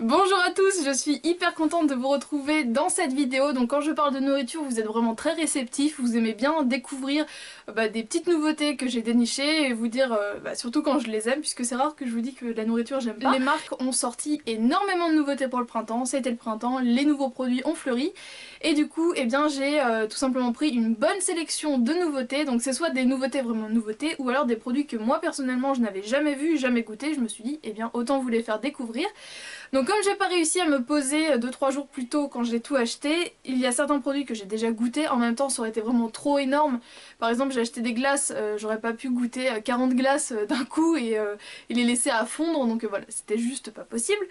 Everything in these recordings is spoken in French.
Bonjour à tous, je suis hyper contente de vous retrouver dans cette vidéo. Donc quand je parle de nourriture, vous êtes vraiment très réceptifs, vous aimez bien découvrir des petites nouveautés que j'ai dénichées et vous dire surtout quand je les aime, puisque c'est rare que je vous dis que la nourriture j'aime pas. Les marques ont sorti énormément de nouveautés pour le printemps, c'était le printemps, les nouveaux produits ont fleuri et du coup j'ai tout simplement pris une bonne sélection de nouveautés. Donc c'est soit des nouveautés vraiment nouveautés ou alors des produits que moi personnellement je n'avais jamais vu, jamais goûté. Je me suis dit autant vous les faire découvrir. Donc comme j'ai pas réussi à me poser 2-3 jours plus tôt quand j'ai tout acheté, il y a certains produits que j'ai déjà goûté, en même temps ça aurait été vraiment trop énorme. Par exemple j'ai acheté des glaces, j'aurais pas pu goûter 40 glaces d'un coup et les laisser à fondre, donc voilà, c'était juste pas possible.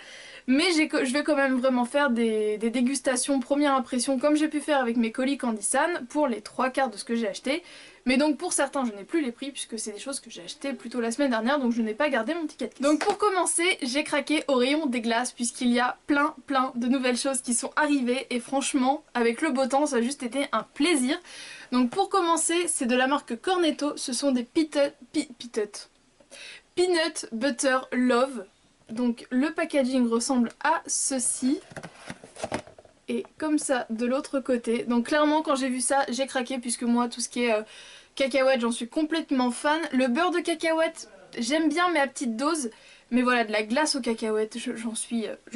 Mais je vais quand même vraiment faire des dégustations première impression comme j'ai pu faire avec mes colis Candysan pour les 3/4 de ce que j'ai acheté. Mais donc pour certains je n'ai plus les prix puisque c'est des choses que j'ai achetées plutôt la semaine dernière, donc je n'ai pas gardé mon ticket de caisse. Donc pour commencer j'ai craqué au rayon des glaces puisqu'il y a plein de nouvelles choses qui sont arrivées et franchement avec le beau temps ça a juste été un plaisir. Donc pour commencer c'est de la marque Cornetto, ce sont des Peanut Butter Love. Donc le packaging ressemble à ceci. Et comme ça de l'autre côté. Donc clairement quand j'ai vu ça j'ai craqué puisque moi tout ce qui est cacahuètes j'en suis complètement fan. Le beurre de cacahuète j'aime bien mais à petite dose. Mais voilà, de la glace aux cacahuètes j'en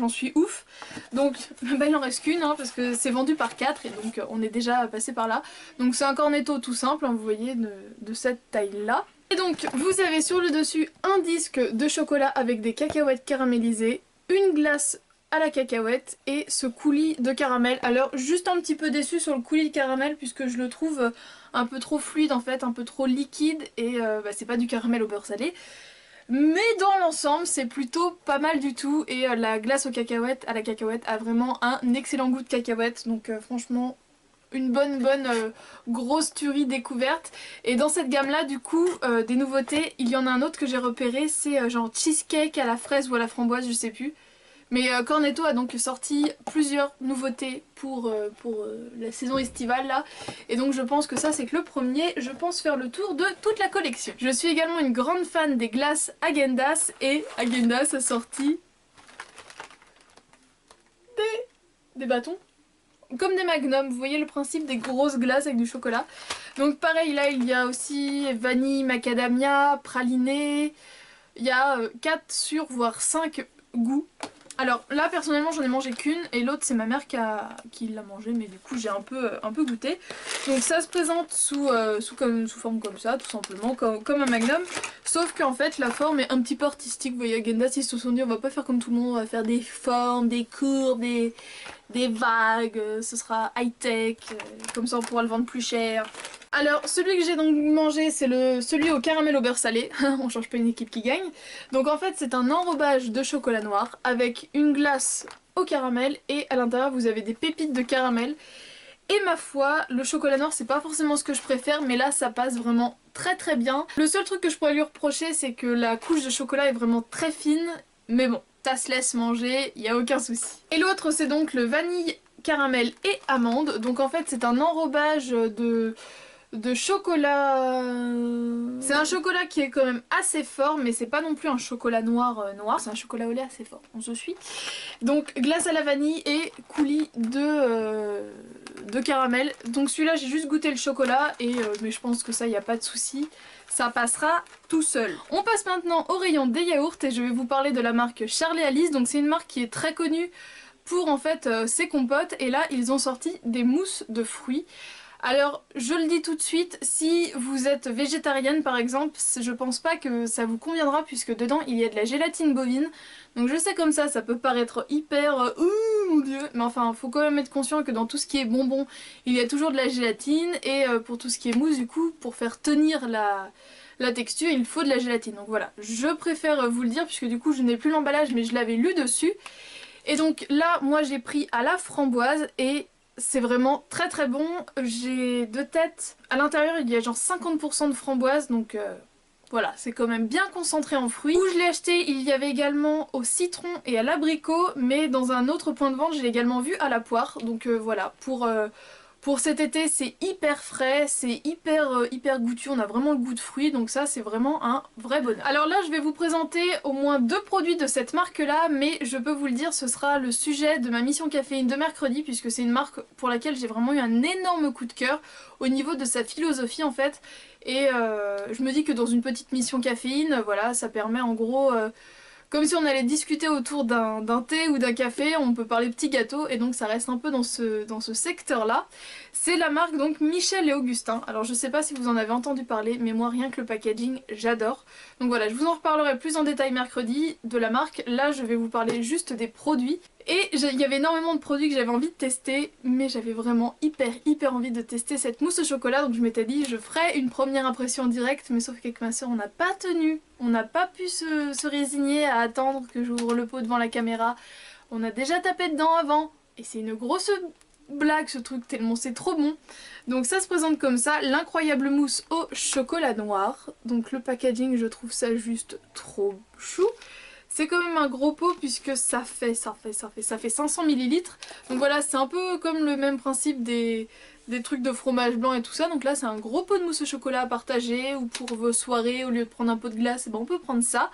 suis ouf. Donc il en reste qu'une parce que c'est vendu par 4 et donc on est déjà passé par là. Donc c'est un cornetto tout simple, vous voyez, de cette taille là. Et donc vous avez sur le dessus un disque de chocolat avec des cacahuètes caramélisées, une glace à la cacahuète et ce coulis de caramel. Alors juste un petit peu déçue sur le coulis de caramel puisque je le trouve un peu trop fluide en fait, un peu trop liquide et c'est pas du caramel au beurre salé. Mais dans l'ensemble c'est plutôt pas mal du tout et la glace à la cacahuète a vraiment un excellent goût de cacahuète, donc franchement une bonne grosse tuerie découverte. Et dans cette gamme là du coup des nouveautés, il y en a un autre que j'ai repéré, c'est genre cheesecake à la fraise ou à la framboise, je sais plus. Mais Cornetto a donc sorti plusieurs nouveautés pour la saison estivale là. Et donc je pense que ça c'est que le premier, je pense faire le tour de toute la collection. Je suis également une grande fan des glaces Häagen-Dazs et Häagen-Dazs a sorti des bâtons. Comme des magnums, vous voyez le principe des grosses glaces avec du chocolat. Donc pareil là il y a aussi vanille, macadamia, praliné. Il y a 4 sur voire 5 goûts. Alors là personnellement j'en ai mangé qu'une et l'autre c'est ma mère qui l'a mangé, mais du coup j'ai un peu goûté. Donc ça se présente sous forme comme ça tout simplement, comme un magnum. Sauf qu'en fait la forme est un petit peu artistique. Vous voyez, Häagen-Dazs ils se sont dit on va pas faire comme tout le monde, on va faire des formes, des courbes, des vagues, ce sera high-tech, comme ça on pourra le vendre plus cher. Alors celui que j'ai donc mangé c'est celui au caramel au beurre salé, on change pas une équipe qui gagne. Donc en fait c'est un enrobage de chocolat noir avec une glace au caramel et à l'intérieur vous avez des pépites de caramel. Et ma foi, le chocolat noir c'est pas forcément ce que je préfère mais là ça passe vraiment très bien. Le seul truc que je pourrais lui reprocher c'est que la couche de chocolat est vraiment très fine, mais bon, ça se laisse manger, y a aucun souci. Et l'autre c'est donc le vanille, caramel et amande. Donc en fait c'est un enrobage de chocolat. C'est un chocolat qui est quand même assez fort mais c'est pas non plus un chocolat noir noir, c'est un chocolat au lait assez fort, on se suit. Donc glace à la vanille et coulis de caramel. Donc celui-là j'ai juste goûté le chocolat et mais je pense que ça y a pas de souci, ça passera tout seul. On passe maintenant au rayon des yaourts et je vais vous parler de la marque Charles et Alice. Donc c'est une marque qui est très connue pour en fait ses compotes et là ils ont sorti des mousses de fruits. Alors je le dis tout de suite, si vous êtes végétarienne par exemple, je pense pas que ça vous conviendra puisque dedans il y a de la gélatine bovine. Donc je sais comme ça peut paraître hyper ouh mon dieu, mais enfin faut quand même être conscient que dans tout ce qui est bonbon il y a toujours de la gélatine et pour tout ce qui est mousse du coup pour faire tenir la texture il faut de la gélatine. Donc voilà, je préfère vous le dire puisque du coup je n'ai plus l'emballage mais je l'avais lu dessus. Et donc là moi j'ai pris à la framboise et c'est vraiment très bon. J'ai deux têtes. À l'intérieur il y a genre 50% de framboise donc voilà, c'est quand même bien concentré en fruits. Où je l'ai acheté, il y avait également au citron et à l'abricot, mais dans un autre point de vente, je l'ai également vu à la poire. Donc voilà, pour Pour cet été, c'est hyper frais, c'est hyper goûtu, on a vraiment le goût de fruits, donc ça c'est vraiment un vrai bonheur. Alors là je vais vous présenter au moins 2 produits de cette marque là, mais je peux vous le dire, ce sera le sujet de ma mission caféine de mercredi, puisque c'est une marque pour laquelle j'ai vraiment eu un énorme coup de cœur au niveau de sa philosophie en fait, et je me dis que dans une petite mission caféine, voilà, ça permet en gros... comme si on allait discuter autour d'un thé ou d'un café, on peut parler petits gâteaux et donc ça reste un peu dans ce secteur-là. C'est la marque donc Michel et Augustin. Alors je sais pas si vous en avez entendu parler, mais moi rien que le packaging, j'adore. Donc voilà, je vous en reparlerai plus en détail mercredi de la marque. Là je vais vous parler juste des produits. Et il y avait énormément de produits que j'avais envie de tester, mais j'avais vraiment hyper envie de tester cette mousse au chocolat, donc je m'étais dit je ferai une première impression directe, mais sauf qu'avec ma soeur on n'a pas tenu, on n'a pas pu se résigner à attendre que j'ouvre le pot devant la caméra, on a déjà tapé dedans avant, et c'est une grosse blague ce truc tellement c'est trop bon. Donc ça se présente comme ça, l'incroyable mousse au chocolat noir, donc le packaging je trouve ça juste trop chou. C'est quand même un gros pot puisque ça fait 500 ml. Donc voilà, c'est un peu comme le même principe des trucs de fromage blanc et tout ça. Donc là c'est un gros pot de mousse au chocolat à partager, ou pour vos soirées, au lieu de prendre un pot de glace, on peut prendre ça.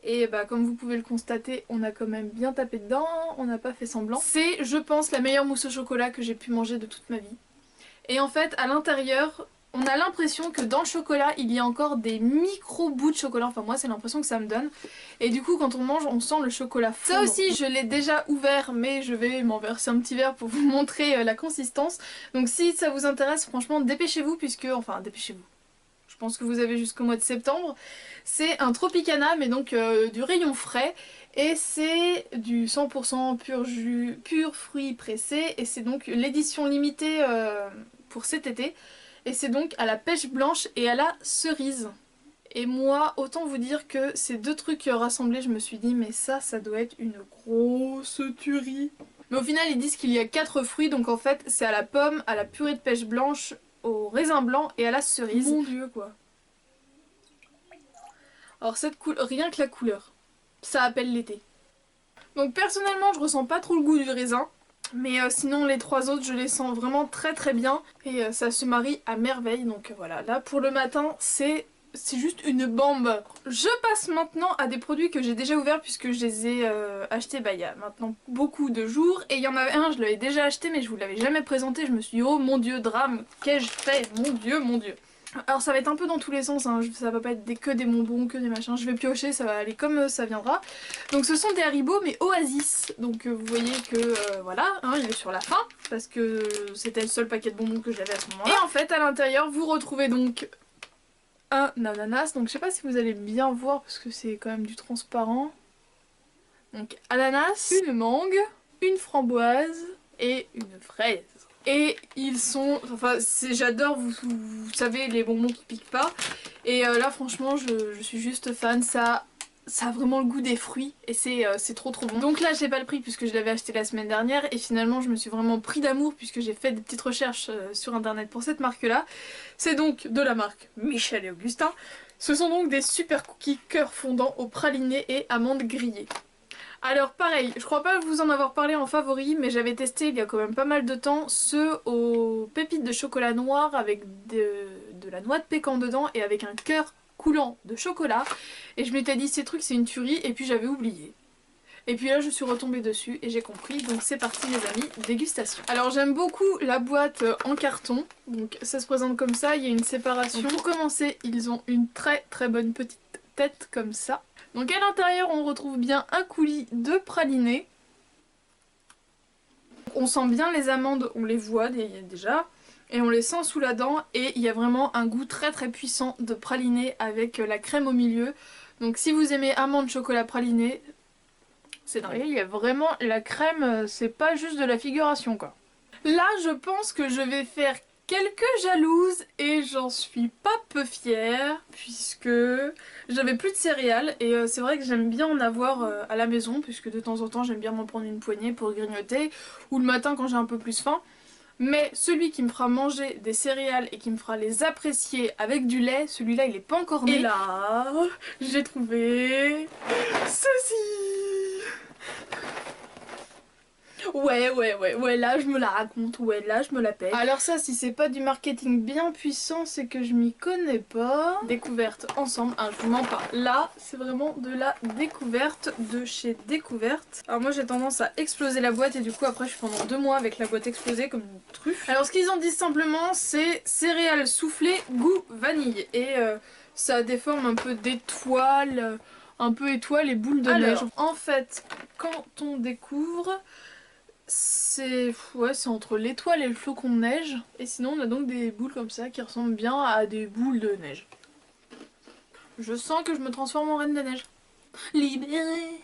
Et bah comme vous pouvez le constater, on a quand même bien tapé dedans, on n'a pas fait semblant. C'est, je pense, la meilleure mousse au chocolat que j'ai pu manger de toute ma vie. Et en fait, à l'intérieur, on a l'impression que dans le chocolat, il y a encore des micro bouts de chocolat. Enfin moi, c'est l'impression que ça me donne. Et du coup, quand on mange, on sent le chocolat fondre. Ça aussi, je l'ai déjà ouvert, mais je vais m'en verser un petit verre pour vous montrer la consistance. Donc si ça vous intéresse, franchement, dépêchez-vous puisque... Enfin, dépêchez-vous. Je pense que vous avez jusqu'au mois de septembre. C'est un Tropicana, mais donc du rayon frais. Et c'est du 100% pur jus, pur fruits pressés. Et c'est donc l'édition limitée pour cet été. Et c'est donc à la pêche blanche et à la cerise. Et moi, autant vous dire que ces deux trucs rassemblés, je me suis dit mais ça doit être une grosse tuerie. Mais au final, ils disent qu'il y a 4 fruits, donc en fait, c'est à la pomme, à la purée de pêche blanche, au raisin blanc et à la cerise. Mon dieu quoi. Alors cette couleur, rien que la couleur, ça appelle l'été. Donc personnellement, je ressens pas trop le goût du raisin. Mais sinon les 3 autres je les sens vraiment très bien et ça se marie à merveille, donc voilà, là pour le matin c'est juste une bombe. Je passe maintenant à des produits que j'ai déjà ouverts puisque je les ai achetés il y a maintenant beaucoup de jours, et il y en avait un je l'avais déjà acheté mais je vous l'avais jamais présenté, je me suis dit oh mon dieu drame, qu'ai-je fait, mon dieu. Alors ça va être un peu dans tous les sens, hein. Ça va pas être que des bonbons, que des machins, je vais piocher, ça va aller comme ça viendra. Donc ce sont des Haribo mais Oasis, donc vous voyez que voilà, hein, il est sur la fin, parce que c'était le seul paquet de bonbons que j'avais à ce moment-là. Et en fait à l'intérieur vous retrouvez donc un ananas, donc je sais pas si vous allez bien voir parce que c'est quand même du transparent. Donc ananas, une mangue, une framboise et une fraise. Et ils sont... Enfin, j'adore, vous savez, les bonbons qui piquent pas. Et là, franchement, je suis juste fan. Ça a vraiment le goût des fruits. Et c'est trop bon. Donc là, j'ai pas le prix puisque je l'avais acheté la semaine dernière. Et finalement, je me suis vraiment pris d'amour puisque j'ai fait des petites recherches sur internet pour cette marque-là. C'est donc de la marque Michel et Augustin. Ce sont donc des super cookies cœur fondant au praliné et amandes grillées. Alors pareil, je crois pas vous en avoir parlé en favori, mais j'avais testé il y a quand même pas mal de temps ceux aux pépites de chocolat noir avec de la noix de pécan dedans et avec un cœur coulant de chocolat. Et je m'étais dit ces trucs c'est une tuerie et puis j'avais oublié. Et puis là je suis retombée dessus et j'ai compris, donc c'est parti les amis, dégustation. Alors j'aime beaucoup la boîte en carton, donc ça se présente comme ça, il y a une séparation. Donc, pour commencer, ils ont une très bonne petite tête comme ça. Donc à l'intérieur on retrouve bien un coulis de praliné. On sent bien les amandes, on les voit déjà. Et on les sent sous la dent et il y a vraiment un goût très puissant de praliné avec la crème au milieu. Donc si vous aimez amandes, chocolat, praliné, c'est dingue. Il y a vraiment la crème, c'est pas juste de la figuration quoi. Là je pense que je vais faire quelques jalouses et j'en suis pas peu fière puisque j'avais plus de céréales et c'est vrai que j'aime bien en avoir à la maison puisque de temps en temps j'aime bien m'en prendre une poignée pour grignoter ou le matin quand j'ai un peu plus faim. Mais celui qui me fera manger des céréales et qui me fera les apprécier avec du lait, celui-là il est pas encore né. Et là, j'ai trouvé ceci. Ouais, là je me la raconte, ouais, là je me la pète. Alors ça, si c'est pas du marketing bien puissant, c'est que je m'y connais pas. Découverte ensemble, je vous mens pas. Là, c'est vraiment de la découverte de chez Découverte. Alors moi j'ai tendance à exploser la boîte et du coup après je suis pendant 2 mois avec la boîte explosée comme une truffe. Alors ce qu'ils en disent simplement, c'est céréales soufflées goût vanille. Et ça a des formes un peu d'étoiles, un peu étoiles et boules de neige. En fait, quand on découvre, c'est entre l'étoile et le flocon de neige. Et sinon on a donc des boules comme ça qui ressemblent bien à des boules de neige. Je sens que je me transforme en reine de neige. Libérée,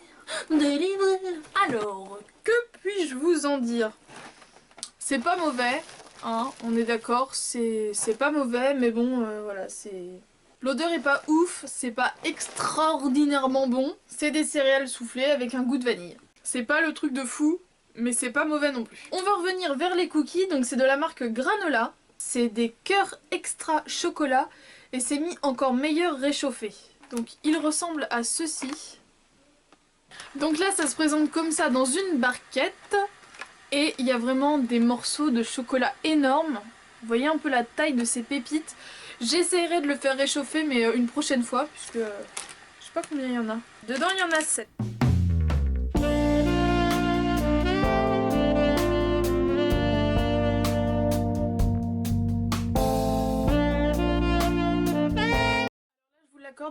délivrée. Alors, que puis-je vous en dire? C'est pas mauvais, hein, on est d'accord, c'est pas mauvais, mais bon, voilà, c'est... L'odeur est pas ouf, c'est pas extraordinairement bon, c'est des céréales soufflées avec un goût de vanille. C'est pas le truc de fou, mais c'est pas mauvais non plus. On va revenir vers les cookies, donc c'est de la marque Granola. C'est des cœurs extra chocolat et c'est mis encore meilleur réchauffé. Donc il ressemble à ceci. Donc là ça se présente comme ça dans une barquette et il y a vraiment des morceaux de chocolat énormes. Vous voyez un peu la taille de ces pépites. J'essaierai de le faire réchauffer mais une prochaine fois puisque je sais pas combien il y en a. Dedans il y en a 7.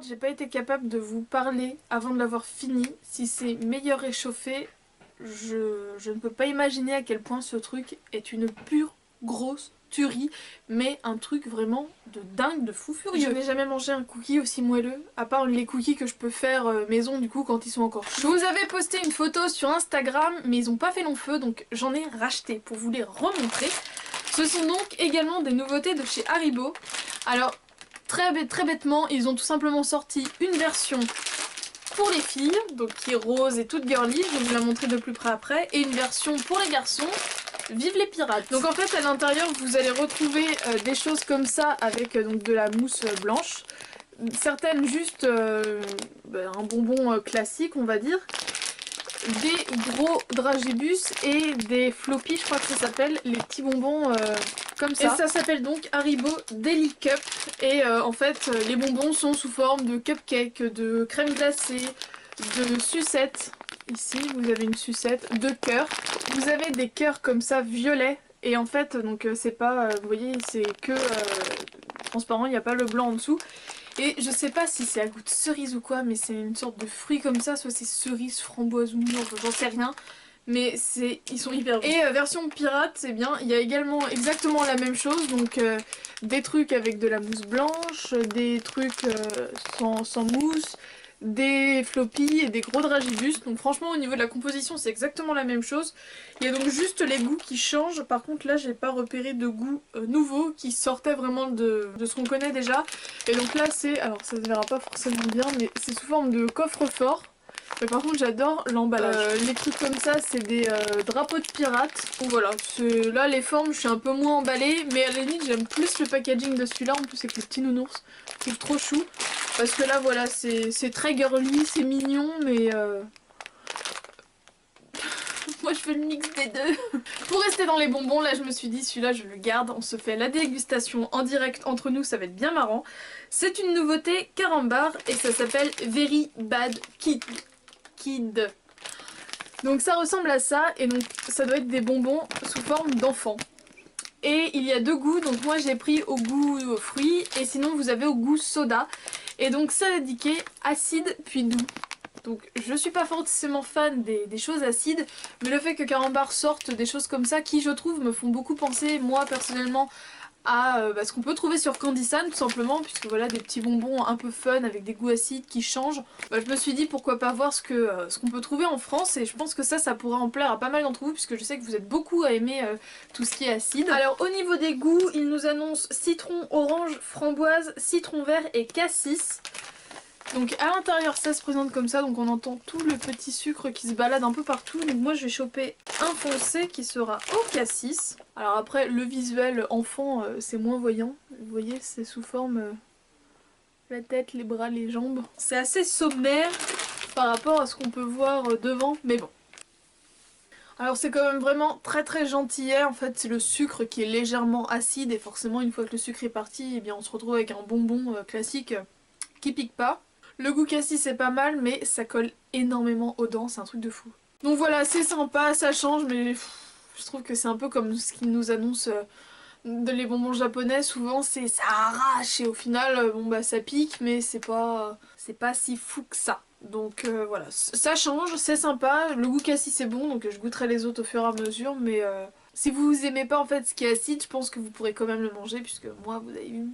J'ai pas été capable de vous parler avant de l'avoir fini. Si c'est meilleur réchauffé, je ne peux pas imaginer à quel point ce truc est une pure grosse tuerie, mais un truc vraiment de dingue, de fou furieux. Je n'ai jamais mangé un cookie aussi moelleux, à part les cookies que je peux faire maison du coup quand ils sont encore chauds. Je vous avais posté une photo sur Instagram, mais ils ont pas fait long feu, donc j'en ai racheté pour vous les remontrer. Ce sont donc également des nouveautés de chez Haribo. Alors, très bêtement, ils ont tout simplement sorti une version pour les filles, donc qui est rose et toute girly, je vais vous la montrer de plus près après, et une version pour les garçons, vive les pirates. Donc en fait à l'intérieur vous allez retrouver des choses comme ça avec donc de la mousse blanche, certaines juste un bonbon classique on va dire, des gros dragibus et des floppies, je crois que ça s'appelle, les petits bonbons comme ça. Et ça s'appelle donc Haribo Deli Cup. Et en fait, les bonbons sont sous forme de cupcake, de crème glacée, de sucettes. Ici, vous avez une sucette, de cœurs. Vous avez des cœurs comme ça, violets. Et en fait, donc c'est pas, vous voyez, c'est que transparent, il n'y a pas le blanc en dessous. Et je sais pas si c'est à goût de cerise ou quoi, mais c'est une sorte de fruit comme ça, soit c'est cerise, framboise ou mûre, j'en sais rien. Mais ils sont hyper bons. Et version pirate, c'est bien, il y a également exactement la même chose, donc des trucs avec de la mousse blanche, des trucs sans mousse, des floppies et des gros dragibus. Donc franchement au niveau de la composition c'est exactement la même chose. Il y a donc juste les goûts qui changent. Par contre là j'ai pas repéré de goût nouveau qui sortait vraiment de ce qu'on connaît déjà. Et donc là c'est, alors ça se verra pas forcément bien, mais c'est sous forme de coffre-fort. Mais par contre j'adore l'emballage. Les trucs comme ça c'est des drapeaux de pirates. Donc voilà, là les formes je suis un peu moins emballée, mais à la limite j'aime plus le packaging de celui-là, en plus avec les petits nounours. Je trouve trop chou. Parce que là voilà c'est très girly, c'est mignon, mais moi je fais le mix des deux. Pour rester dans les bonbons, là je me suis dit celui-là je le garde, on se fait la dégustation en direct entre nous, ça va être bien marrant. C'est une nouveauté Carambar et ça s'appelle Very Bad Kid. Donc ça ressemble à ça et donc ça doit être des bonbons sous forme d'enfant. Et il y a deux goûts, donc moi j'ai pris au goût fruits et sinon vous avez au goût soda. Et donc ça indiqué acide puis doux. Donc je suis pas forcément fan des choses acides, mais le fait que Carambar sorte des choses comme ça qui je trouve me font beaucoup penser moi personnellement à ce qu'on peut trouver sur Candysan tout simplement, puisque voilà des petits bonbons un peu fun avec des goûts acides qui changent. Je me suis dit pourquoi pas voir ce qu'on peut trouver en France et je pense que ça pourrait en plaire à pas mal d'entre vous puisque je sais que vous êtes beaucoup à aimer tout ce qui est acide. Alors au niveau des goûts, il nous annonce citron, orange, framboise, citron vert et cassis. Donc à l'intérieur ça se présente comme ça, donc on entend tout le petit sucre qui se balade un peu partout. Donc moi je vais choper un foncé qui sera au cassis. Alors après le visuel enfant c'est moins voyant, vous voyez c'est sous forme la tête, les bras, les jambes. C'est assez sommaire par rapport à ce qu'on peut voir devant, mais bon. Alors c'est quand même vraiment très gentillet, en fait c'est le sucre qui est légèrement acide et forcément une fois que le sucre est parti, eh bien on se retrouve avec un bonbon classique qui pique pas. Le goût cassis c'est pas mal mais ça colle énormément aux dents, c'est un truc de fou. Donc voilà, c'est sympa, ça change mais je trouve que c'est un peu comme ce qu'ils nous annoncent les bonbons japonais, souvent c'est ça arrache et au final bon bah ça pique mais c'est pas si fou que ça. Donc voilà, ça change, c'est sympa, le goût cassis c'est bon donc je goûterai les autres au fur et à mesure mais si vous aimez pas en fait ce qui est acide, je pense que vous pourrez quand même le manger puisque moi vous avez vu,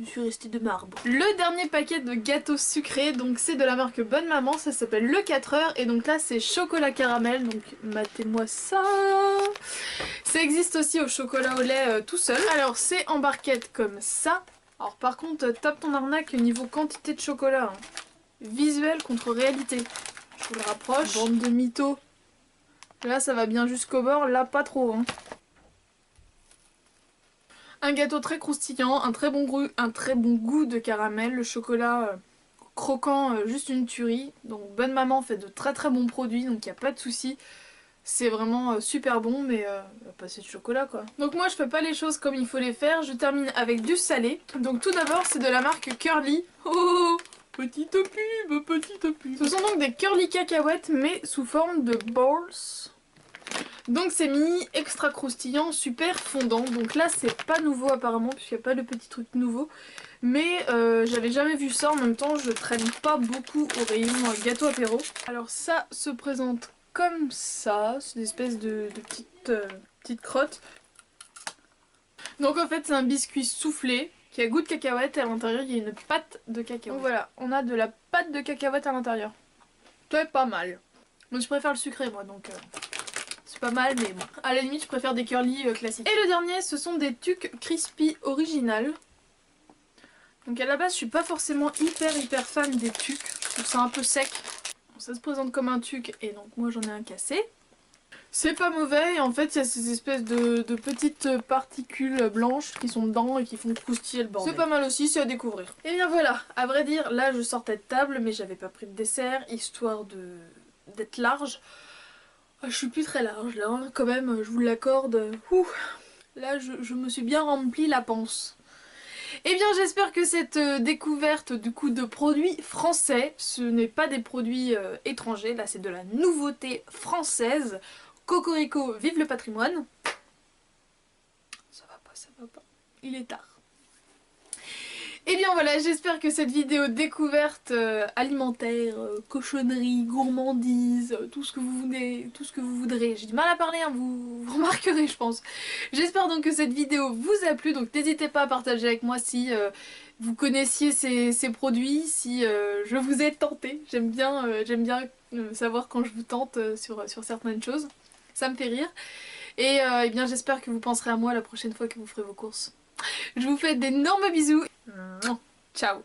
je suis restée de marbre. Le dernier paquet de gâteaux sucrés, donc c'est de la marque Bonne Maman, ça s'appelle le 4 heures et donc là c'est chocolat caramel, donc matez-moi ça. Ça existe aussi au chocolat au lait tout seul. Alors c'est en barquette comme ça. Alors par contre tape ton arnaque niveau quantité de chocolat. Hein. Visuel contre réalité. Je vous le rapproche. Bande de mythos. Là ça va bien jusqu'au bord, là pas trop. Hein. Un gâteau très croustillant, un très bon goût de caramel, le chocolat croquant, juste une tuerie. Donc Bonne Maman fait de très bons produits, donc il n'y a pas de souci. C'est vraiment super bon mais pas assez de chocolat quoi. Donc moi je fais pas les choses comme il faut les faire, je termine avec du salé. Donc tout d'abord c'est de la marque Curly. Oh, petite pub, petite pub. Ce sont donc des Curly cacahuètes mais sous forme de balls. Donc c'est mini, extra croustillant, super fondant. Donc là c'est pas nouveau apparemment puisqu'il n'y a pas de petit truc nouveau. Mais j'avais jamais vu ça, en même temps je traîne pas beaucoup au rayon gâteau apéro. Alors ça se présente comme ça, c'est une espèce de petite crotte. Donc en fait c'est un biscuit soufflé qui a goût de cacahuète et à l'intérieur il y a une pâte de cacahuète. Donc voilà, on a de la pâte de cacahuète à l'intérieur. C'est pas mal. Mais je préfère le sucré moi donc c'est pas mal mais bon. À la limite je préfère des curly classiques. Et le dernier ce sont des Tuc Crispy Original. Donc à la base je suis pas forcément hyper fan des Tuc, je trouve ça un peu sec. Ça se présente comme un tuc et donc moi j'en ai un cassé. C'est pas mauvais et en fait il y a ces espèces de petites particules blanches qui sont dedans et qui font croustiller le bordel. C'est pas mal aussi, c'est à découvrir. Et bien voilà, à vrai dire là je sortais de table mais j'avais pas pris de dessert histoire d'être large. Je suis plus très large là hein, quand même, je vous l'accorde. Là je me suis bien rempli la panse. Et bien j'espère que cette découverte du coup de produits français, ce n'est pas des produits étrangers, là c'est de la nouveauté française. Cocorico, vive le patrimoine. Ça va pas, il est tard. Et bien voilà, j'espère que cette vidéo découverte alimentaire, cochonnerie, gourmandise, tout ce que vous voudrez. J'ai du mal à parler, hein, vous remarquerez je pense. J'espère donc que cette vidéo vous a plu, donc n'hésitez pas à partager avec moi si vous connaissiez ces produits, si je vous ai tenté. J'aime bien savoir quand je vous tente sur certaines choses. Ça me fait rire. Et bien j'espère que vous penserez à moi la prochaine fois que vous ferez vos courses. Je vous fais d'énormes bisous. Ciao.